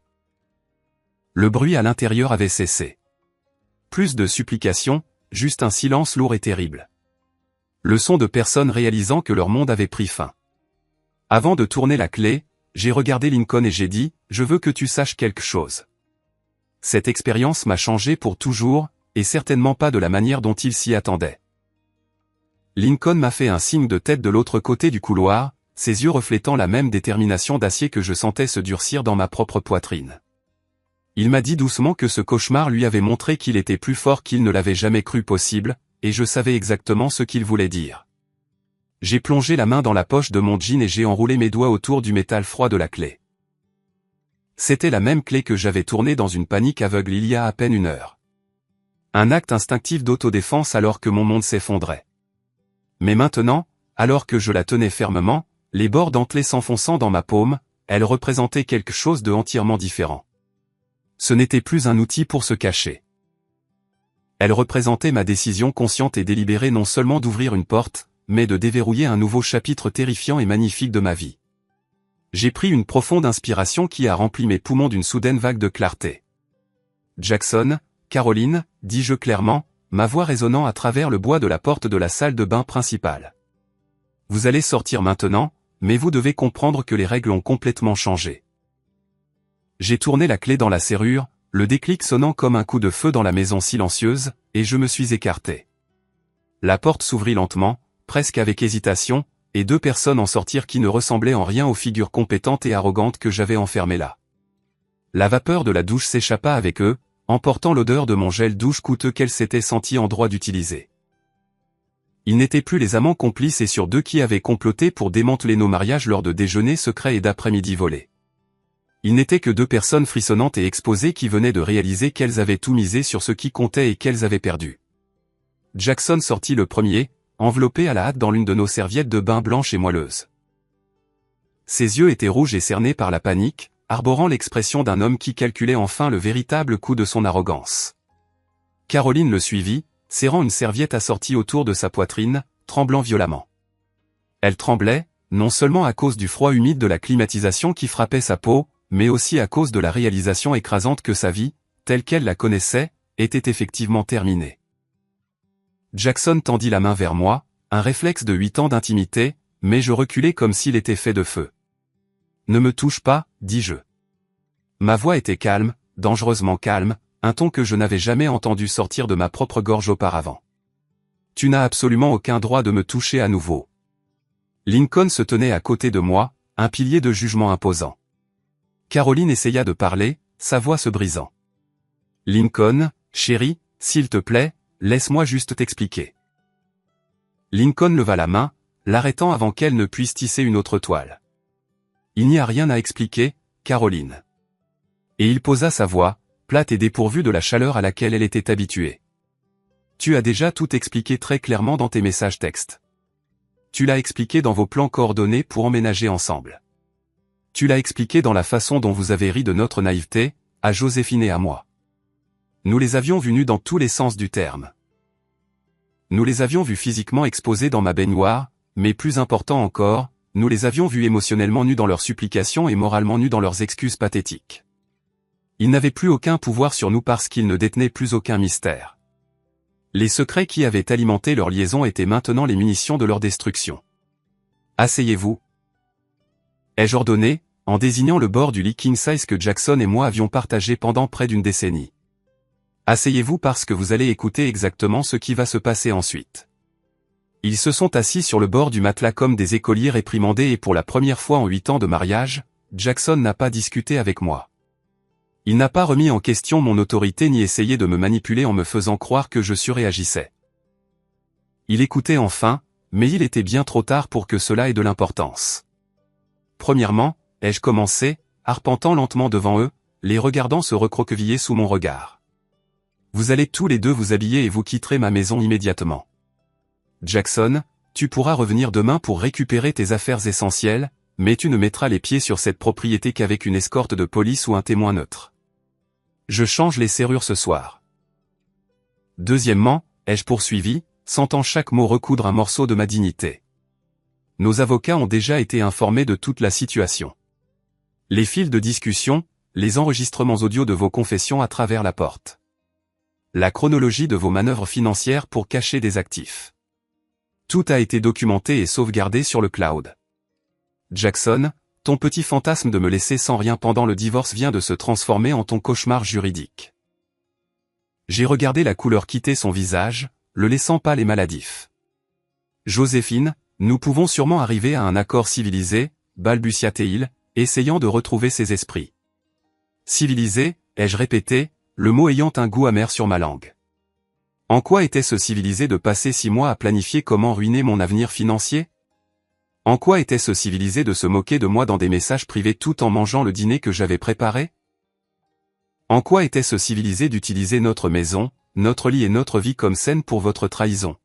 Le bruit à l'intérieur avait cessé. Plus de supplications, juste un silence lourd et terrible. Le son de personnes réalisant que leur monde avait pris fin. Avant de tourner la clé, j'ai regardé Lincoln et j'ai dit, je veux que tu saches quelque chose. Cette expérience m'a changé pour toujours, et certainement pas de la manière dont il s'y attendait. Lincoln m'a fait un signe de tête de l'autre côté du couloir, ses yeux reflétant la même détermination d'acier que je sentais se durcir dans ma propre poitrine. Il m'a dit doucement que ce cauchemar lui avait montré qu'il était plus fort qu'il ne l'avait jamais cru possible, et je savais exactement ce qu'il voulait dire. J'ai plongé la main dans la poche de mon jean et j'ai enroulé mes doigts autour du métal froid de la clé. C'était la même clé que j'avais tournée dans une panique aveugle il y a à peine 1 heure. Un acte instinctif d'autodéfense alors que mon monde s'effondrait. Mais maintenant, alors que je la tenais fermement, les bords dentelés s'enfonçant dans ma paume, elle représentait quelque chose de entièrement différent. Ce n'était plus un outil pour se cacher. Elle représentait ma décision consciente et délibérée non seulement d'ouvrir une porte, mais de déverrouiller un nouveau chapitre terrifiant et magnifique de ma vie. J'ai pris une profonde inspiration qui a rempli mes poumons d'une soudaine vague de clarté. Jackson, Caroline, dis-je clairement, ma voix résonnant à travers le bois de la porte de la salle de bain principale. Vous allez sortir maintenant, mais vous devez comprendre que les règles ont complètement changé. J'ai tourné la clé dans la serrure, le déclic sonnant comme un coup de feu dans la maison silencieuse, et je me suis écarté. La porte s'ouvrit lentement, presque avec hésitation, et 2 personnes en sortirent qui ne ressemblaient en rien aux figures compétentes et arrogantes que j'avais enfermées là. La vapeur de la douche s'échappa avec eux, emportant l'odeur de mon gel douche coûteux qu'elle s'était sentie en droit d'utiliser. Ils n'étaient plus les amants complices et sur 2 qui avaient comploté pour démanteler nos mariages lors de déjeuners secrets et d'après-midi volés. Ils n'étaient que 2 personnes frissonnantes et exposées qui venaient de réaliser qu'elles avaient tout misé sur ce qui comptait et qu'elles avaient perdu. Jackson sortit le premier, enveloppé à la hâte dans l'une de nos serviettes de bain blanches et moelleuses. Ses yeux étaient rouges et cernés par la panique, arborant l'expression d'un homme qui calculait enfin le véritable coût de son arrogance. Caroline le suivit, serrant une serviette assortie autour de sa poitrine, tremblant violemment. Elle tremblait, non seulement à cause du froid humide de la climatisation qui frappait sa peau, mais aussi à cause de la réalisation écrasante que sa vie, telle qu'elle la connaissait, était effectivement terminée. Jackson tendit la main vers moi, un réflexe de 8 ans d'intimité, mais je reculai comme s'il était fait de feu. « Ne me touche pas, dis-je. » Ma voix était calme, dangereusement calme, un ton que je n'avais jamais entendu sortir de ma propre gorge auparavant. « Tu n'as absolument aucun droit de me toucher à nouveau. » Lincoln se tenait à côté de moi, un pilier de jugement imposant. Caroline essaya de parler, sa voix se brisant. « Lincoln, chérie, s'il te plaît, laisse-moi juste t'expliquer. » Lincoln leva la main, l'arrêtant avant qu'elle ne puisse tisser une autre toile. « Il n'y a rien à expliquer, Caroline. » Et il posa sa voix, plate et dépourvue de la chaleur à laquelle elle était habituée. « Tu as déjà tout expliqué très clairement dans tes messages textes. Tu l'as expliqué dans vos plans coordonnés pour emménager ensemble. Tu l'as expliqué dans la façon dont vous avez ri de notre naïveté, à Joséphine et à moi. Nous les avions vus nus dans tous les sens du terme. Nous les avions vus physiquement exposés dans ma baignoire, mais plus important encore, nous les avions vus émotionnellement nus dans leurs supplications et moralement nus dans leurs excuses pathétiques. Ils n'avaient plus aucun pouvoir sur nous parce qu'ils ne détenaient plus aucun mystère. Les secrets qui avaient alimenté leur liaison étaient maintenant les munitions de leur destruction. Asseyez-vous. Ai-je ordonné, en désignant le bord du lit king size que Jackson et moi avions partagé pendant près d'1 décennie. Asseyez-vous parce que vous allez écouter exactement ce qui va se passer ensuite. Ils se sont assis sur le bord du matelas comme des écoliers réprimandés et pour la première fois en 8 ans de mariage, Jackson n'a pas discuté avec moi. Il n'a pas remis en question mon autorité ni essayé de me manipuler en me faisant croire que je surréagissais. Il écoutait enfin, mais il était bien trop tard pour que cela ait de l'importance. Premièrement, ai-je commencé, arpentant lentement devant eux, les regardant se recroqueviller sous mon regard. Vous allez tous les deux vous habiller et vous quitterez ma maison immédiatement. Jackson, tu pourras revenir demain pour récupérer tes affaires essentielles, mais tu ne mettras les pieds sur cette propriété qu'avec une escorte de police ou un témoin neutre. Je change les serrures ce soir. Deuxièmement, ai-je poursuivi, sentant chaque mot recoudre un morceau de ma dignité. Nos avocats ont déjà été informés de toute la situation. Les fils de discussion, les enregistrements audio de vos confessions à travers la porte. La chronologie de vos manœuvres financières pour cacher des actifs. Tout a été documenté et sauvegardé sur le cloud. Jackson, ton petit fantasme de me laisser sans rien pendant le divorce vient de se transformer en ton cauchemar juridique. J'ai regardé la couleur quitter son visage, le laissant pâle et maladif. Joséphine, nous pouvons sûrement arriver à un accord civilisé, balbutia-t-il, essayant de retrouver ses esprits. Civilisé, ai-je répété, le mot ayant un goût amer sur ma langue. En quoi était-ce civilisé de passer 6 mois à planifier comment ruiner mon avenir financier? En quoi était-ce civilisé de se moquer de moi dans des messages privés tout en mangeant le dîner que j'avais préparé? En quoi était-ce civilisé d'utiliser notre maison, notre lit et notre vie comme scène pour votre trahison?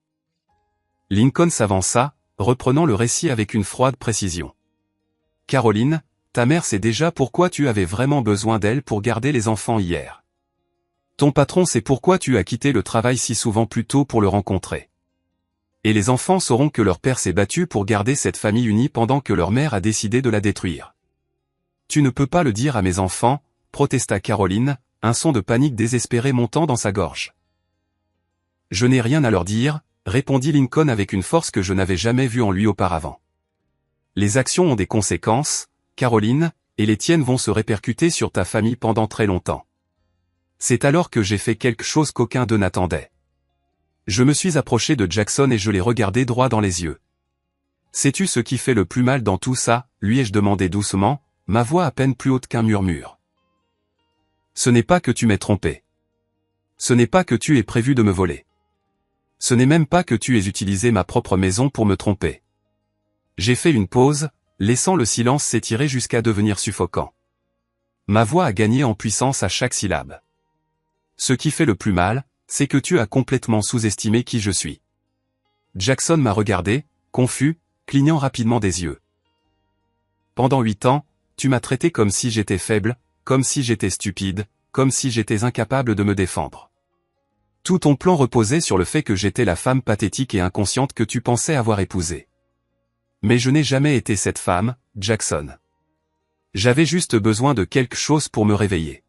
Lincoln s'avança, reprenant le récit avec une froide précision. Caroline, ta mère sait déjà pourquoi tu avais vraiment besoin d'elle pour garder les enfants hier. Ton patron sait pourquoi tu as quitté le travail si souvent plus tôt pour le rencontrer. Et les enfants sauront que leur père s'est battu pour garder cette famille unie pendant que leur mère a décidé de la détruire. Tu ne peux pas le dire à mes enfants, protesta Caroline, un son de panique désespéré montant dans sa gorge. Je n'ai rien à leur dire, répondit Lincoln avec une force que je n'avais jamais vue en lui auparavant. Les actions ont des conséquences, Caroline, et les tiennes vont se répercuter sur ta famille pendant très longtemps. C'est alors que j'ai fait quelque chose qu'aucun d'eux n'attendait. Je me suis approché de Jackson et je l'ai regardé droit dans les yeux. Sais-tu ce qui fait le plus mal dans tout ça, lui ai-je demandé doucement, ma voix à peine plus haute qu'un murmure. Ce n'est pas que tu m'aies trompé. Ce n'est pas que tu aies prévu de me voler. Ce n'est même pas que tu aies utilisé ma propre maison pour me tromper. J'ai fait une pause, laissant le silence s'étirer jusqu'à devenir suffocant. Ma voix a gagné en puissance à chaque syllabe. Ce qui fait le plus mal, c'est que tu as complètement sous-estimé qui je suis. Jackson m'a regardé, confus, clignant rapidement des yeux. Pendant 8 ans, tu m'as traité comme si j'étais faible, comme si j'étais stupide, comme si j'étais incapable de me défendre. Tout ton plan reposait sur le fait que j'étais la femme pathétique et inconsciente que tu pensais avoir épousée. Mais je n'ai jamais été cette femme, Jackson. J'avais juste besoin de quelque chose pour me réveiller.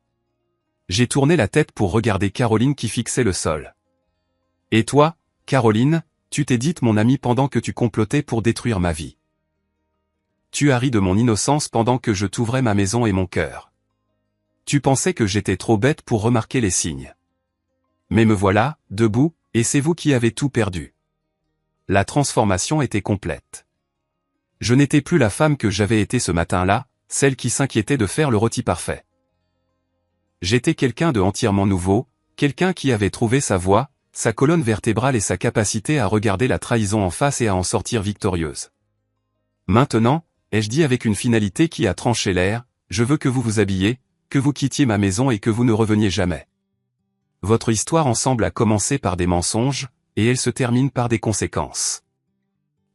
J'ai tourné la tête pour regarder Caroline qui fixait le sol. Et toi, Caroline, tu t'es dite mon amie pendant que tu complotais pour détruire ma vie. Tu as ri de mon innocence pendant que je t'ouvrais ma maison et mon cœur. Tu pensais que j'étais trop bête pour remarquer les signes. Mais me voilà, debout, et c'est vous qui avez tout perdu. La transformation était complète. Je n'étais plus la femme que j'avais été ce matin-là, celle qui s'inquiétait de faire le rôti parfait. J'étais quelqu'un de entièrement nouveau, quelqu'un qui avait trouvé sa voie, sa colonne vertébrale et sa capacité à regarder la trahison en face et à en sortir victorieuse. Maintenant, ai-je dit avec une finalité qui a tranché l'air, je veux que vous vous habilliez, que vous quittiez ma maison et que vous ne reveniez jamais. Votre histoire ensemble a commencé par des mensonges, et elle se termine par des conséquences.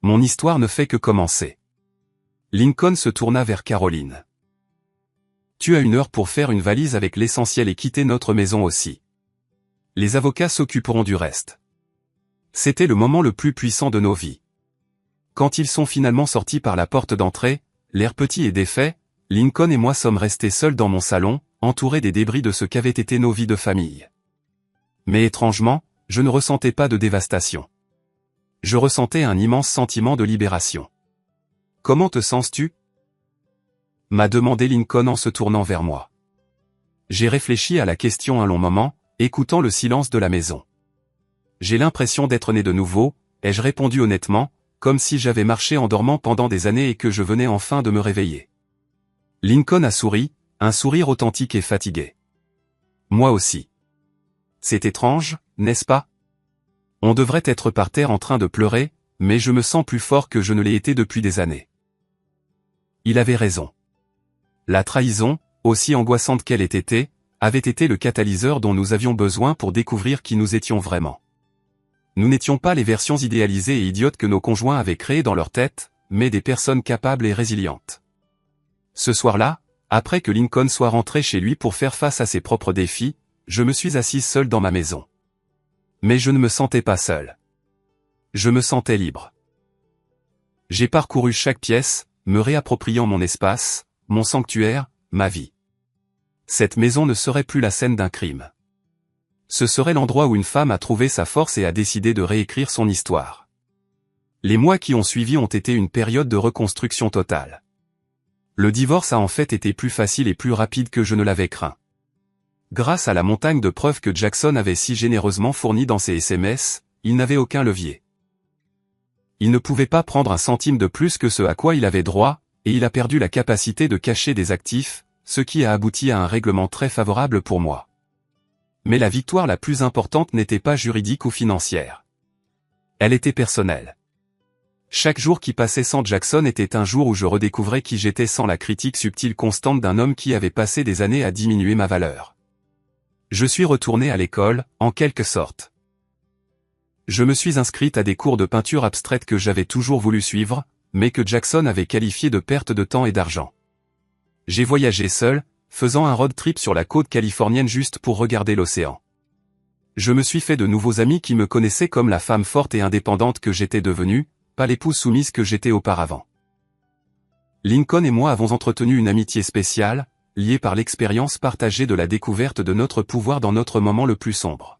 Mon histoire ne fait que commencer. Lincoln se tourna vers Caroline. Tu as 1 heure pour faire une valise avec l'essentiel et quitter notre maison aussi. Les avocats s'occuperont du reste. C'était le moment le plus puissant de nos vies. Quand ils sont finalement sortis par la porte d'entrée, l'air petit et défait, Lincoln et moi sommes restés seuls dans mon salon, entourés des débris de ce qu'avaient été nos vies de famille. Mais étrangement, je ne ressentais pas de dévastation. Je ressentais un immense sentiment de libération. Comment te sens-tu ? M'a demandé Lincoln en se tournant vers moi. J'ai réfléchi à la question un long moment, écoutant le silence de la maison. J'ai l'impression d'être né de nouveau, ai-je répondu honnêtement, comme si j'avais marché en dormant pendant des années et que je venais enfin de me réveiller. Lincoln a souri, un sourire authentique et fatigué. Moi aussi. C'est étrange, n'est-ce pas? On devrait être par terre en train de pleurer, mais je me sens plus fort que je ne l'ai été depuis des années. Il avait raison. La trahison, aussi angoissante qu'elle ait été, avait été le catalyseur dont nous avions besoin pour découvrir qui nous étions vraiment. Nous n'étions pas les versions idéalisées et idiotes que nos conjoints avaient créées dans leur tête, mais des personnes capables et résilientes. Ce soir-là, après que Lincoln soit rentré chez lui pour faire face à ses propres défis, je me suis assise seul dans ma maison. Mais je ne me sentais pas seul. Je me sentais libre. J'ai parcouru chaque pièce, me réappropriant mon espace, mon sanctuaire, ma vie. Cette maison ne serait plus la scène d'un crime. Ce serait l'endroit où une femme a trouvé sa force et a décidé de réécrire son histoire. Les mois qui ont suivi ont été une période de reconstruction totale. Le divorce a en fait été plus facile et plus rapide que je ne l'avais craint. Grâce à la montagne de preuves que Jackson avait si généreusement fournies dans ses SMS, il n'avait aucun levier. Il ne pouvait pas prendre un centime de plus que ce à quoi il avait droit, et il a perdu la capacité de cacher des actifs, ce qui a abouti à un règlement très favorable pour moi. Mais la victoire la plus importante n'était pas juridique ou financière. Elle était personnelle. Chaque jour qui passait sans Jackson était un jour où je redécouvrais qui j'étais sans la critique subtile constante d'un homme qui avait passé des années à diminuer ma valeur. Je suis retourné à l'école, en quelque sorte. Je me suis inscrite à des cours de peinture abstraite que j'avais toujours voulu suivre, mais que Jackson avait qualifié de perte de temps et d'argent. J'ai voyagé seul, faisant un road trip sur la côte californienne juste pour regarder l'océan. Je me suis fait de nouveaux amis qui me connaissaient comme la femme forte et indépendante que j'étais devenue, pas l'épouse soumise que j'étais auparavant. Lincoln et moi avons entretenu une amitié spéciale, liée par l'expérience partagée de la découverte de notre pouvoir dans notre moment le plus sombre.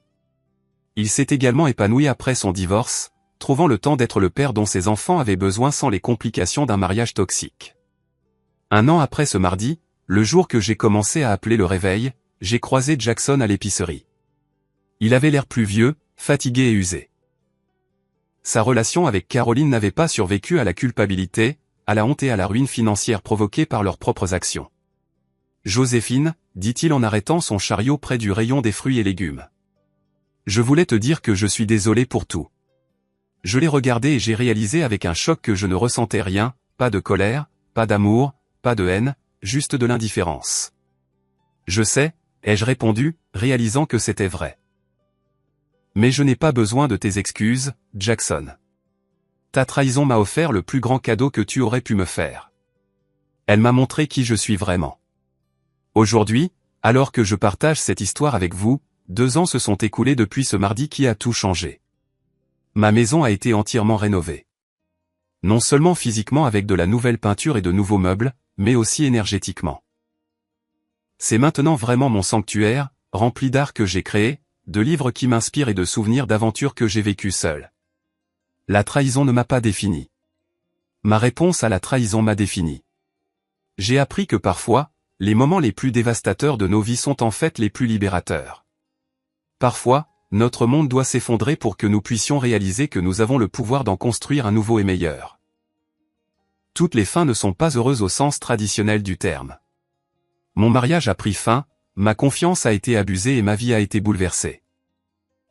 Il s'est également épanoui après son divorce, trouvant le temps d'être le père dont ses enfants avaient besoin sans les complications d'un mariage toxique. Un an après ce mardi, le jour que j'ai commencé à appeler le réveil, j'ai croisé Jackson à l'épicerie. Il avait l'air plus vieux, fatigué et usé. Sa relation avec Caroline n'avait pas survécu à la culpabilité, à la honte et à la ruine financière provoquée par leurs propres actions. Joséphine, dit-il en arrêtant son chariot près du rayon des fruits et légumes. Je voulais te dire que je suis désolé pour tout. Je l'ai regardé et j'ai réalisé avec un choc que je ne ressentais rien, pas de colère, pas d'amour, pas de haine, juste de l'indifférence. Je sais, ai-je répondu, réalisant que c'était vrai. Mais je n'ai pas besoin de tes excuses, Jackson. Ta trahison m'a offert le plus grand cadeau que tu aurais pu me faire. Elle m'a montré qui je suis vraiment. Aujourd'hui, alors que je partage cette histoire avec vous, 2 ans se sont écoulés depuis ce mardi qui a tout changé. Ma maison a été entièrement rénovée. Non seulement physiquement avec de la nouvelle peinture et de nouveaux meubles, mais aussi énergétiquement. C'est maintenant vraiment mon sanctuaire, rempli d'art que j'ai créé, de livres qui m'inspirent et de souvenirs d'aventures que j'ai vécues seul. La trahison ne m'a pas défini. Ma réponse à la trahison m'a défini. J'ai appris que parfois, les moments les plus dévastateurs de nos vies sont en fait les plus libérateurs. Parfois, notre monde doit s'effondrer pour que nous puissions réaliser que nous avons le pouvoir d'en construire un nouveau et meilleur. Toutes les fins ne sont pas heureuses au sens traditionnel du terme. Mon mariage a pris fin, ma confiance a été abusée et ma vie a été bouleversée.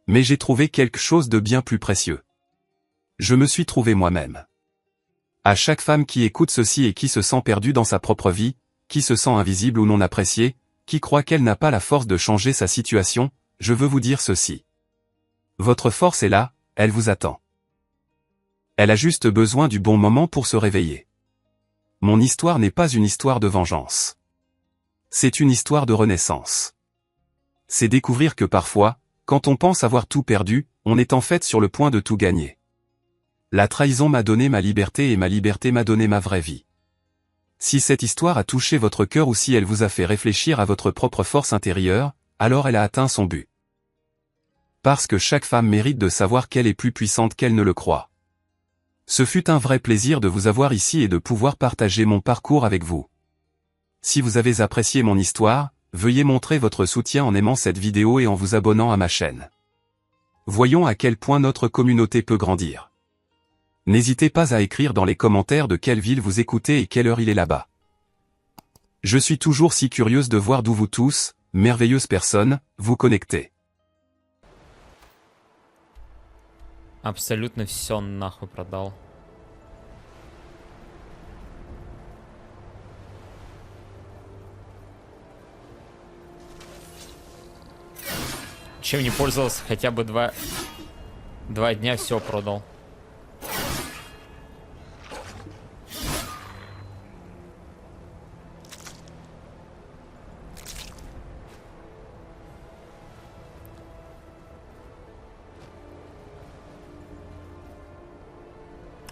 Mais j'ai trouvé quelque chose de bien plus précieux. Je me suis trouvé moi-même. À chaque femme qui écoute ceci et qui se sent perdue dans sa propre vie, qui se sent invisible ou non appréciée, qui croit qu'elle n'a pas la force de changer sa situation, je veux vous dire ceci. Votre force est là, elle vous attend. Elle a juste besoin du bon moment pour se réveiller. Mon histoire n'est pas une histoire de vengeance. C'est une histoire de renaissance. C'est découvrir que parfois, quand on pense avoir tout perdu, on est en fait sur le point de tout gagner. La trahison m'a donné ma liberté et ma liberté m'a donné ma vraie vie. Si cette histoire a touché votre cœur ou si elle vous a fait réfléchir à votre propre force intérieure, alors elle a atteint son but. Parce que chaque femme mérite de savoir qu'elle est plus puissante qu'elle ne le croit. Ce fut un vrai plaisir de vous avoir ici et de pouvoir partager mon parcours avec vous. Si vous avez apprécié mon histoire, veuillez montrer votre soutien en aimant cette vidéo et en vous abonnant à ma chaîne. Voyons à quel point notre communauté peut grandir. N'hésitez pas à écrire dans les commentaires de quelle ville vous écoutez et quelle heure il est là-bas. Je suis toujours si curieuse de voir d'où vous tous, merveilleuses personnes, vous connectez. Абсолютно все нахуй продал. Чем не пользовался хотя бы два дня, все продал.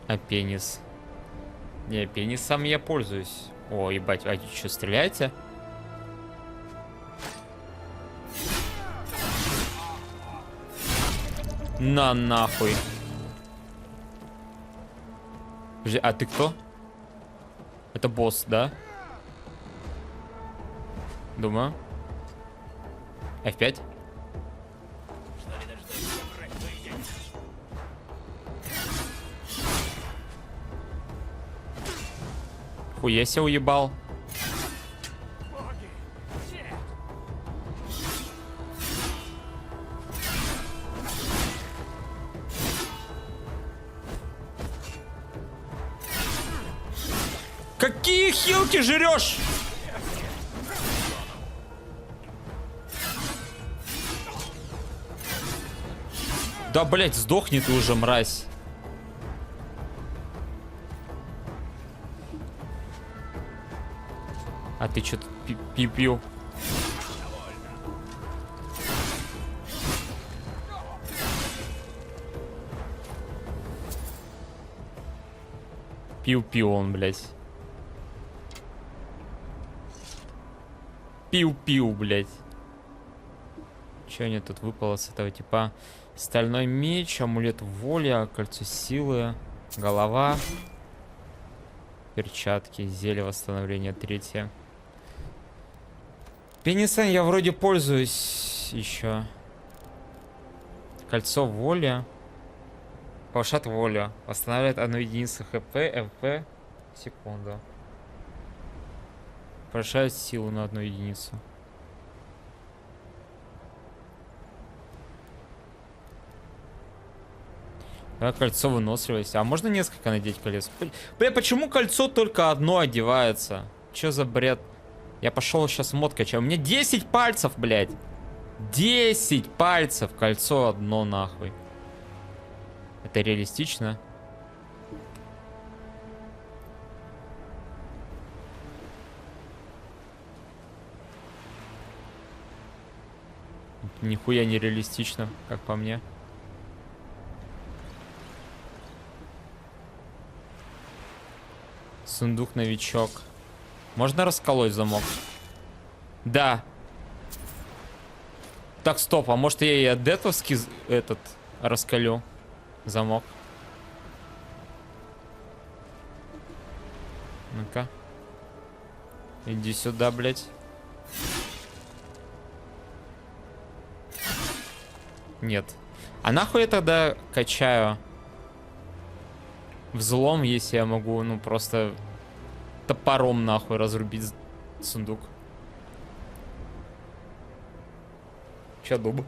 А пенис? Не, пенисом я пользуюсь. О, ебать, а что, стреляете? На нахуй. Подожди, а ты кто? Это босс, да? Думаю. F5? Хуя себе уебал. Какие хилки жрешь? Да, блять, сдохни ты уже, мразь. А ты что-то пил? Пил он, блядь. Пил, блядь. Че мне тут выпало с этого типа? Стальной меч, амулет воли, кольцо силы, голова, перчатки, зелье восстановления 3. Пенисом я вроде пользуюсь еще. Кольцо воли. Повышает волю. Восстанавливает 1 единицу хп, МП. Секунду. Повышает силу на 1 единицу. Да, кольцо выносливости. А можно несколько надеть колец? Бля, почему кольцо только одно одевается? Че за бред? Я пошел сейчас мод качаю. У меня 10 пальцев, блядь. 10 пальцев. Кольцо одно, нахуй. Это реалистично? Нихуя не реалистично, как по мне. Сундук новичок. Можно расколоть замок? Да. Так, стоп, а может я и адетовский этот раскалю замок? Ну-ка. Иди сюда, блядь. Нет. А нахуй я тогда качаю взлом, если я могу, ну, просто топором нахуй разрубить сундук? Чё, дуб?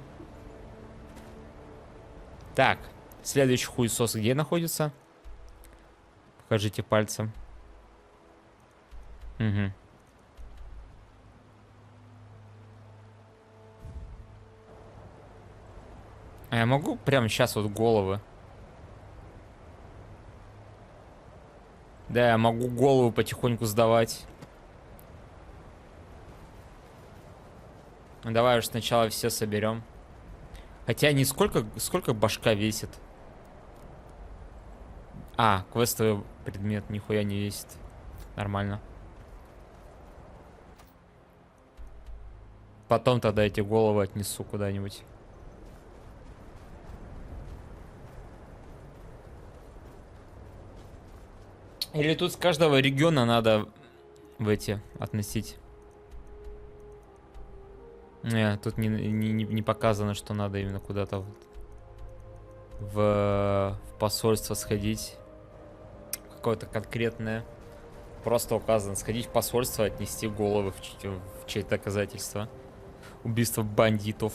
Так, следующий хуесос где находится? Покажите пальцем. Угу. А я могу прямо сейчас вот головы? Да, я могу голову потихоньку сдавать. Давай уж сначала все соберем. Хотя не сколько башка весит. А, квестовый предмет нихуя не весит. Нормально. Потом тогда эти головы отнесу куда-нибудь. Или тут с каждого региона надо в эти относить? Не, тут не показано, что надо именно куда-то в посольство сходить. какое-то конкретное. Просто указано сходить в посольство, отнести головы в честь доказательства убийства бандитов.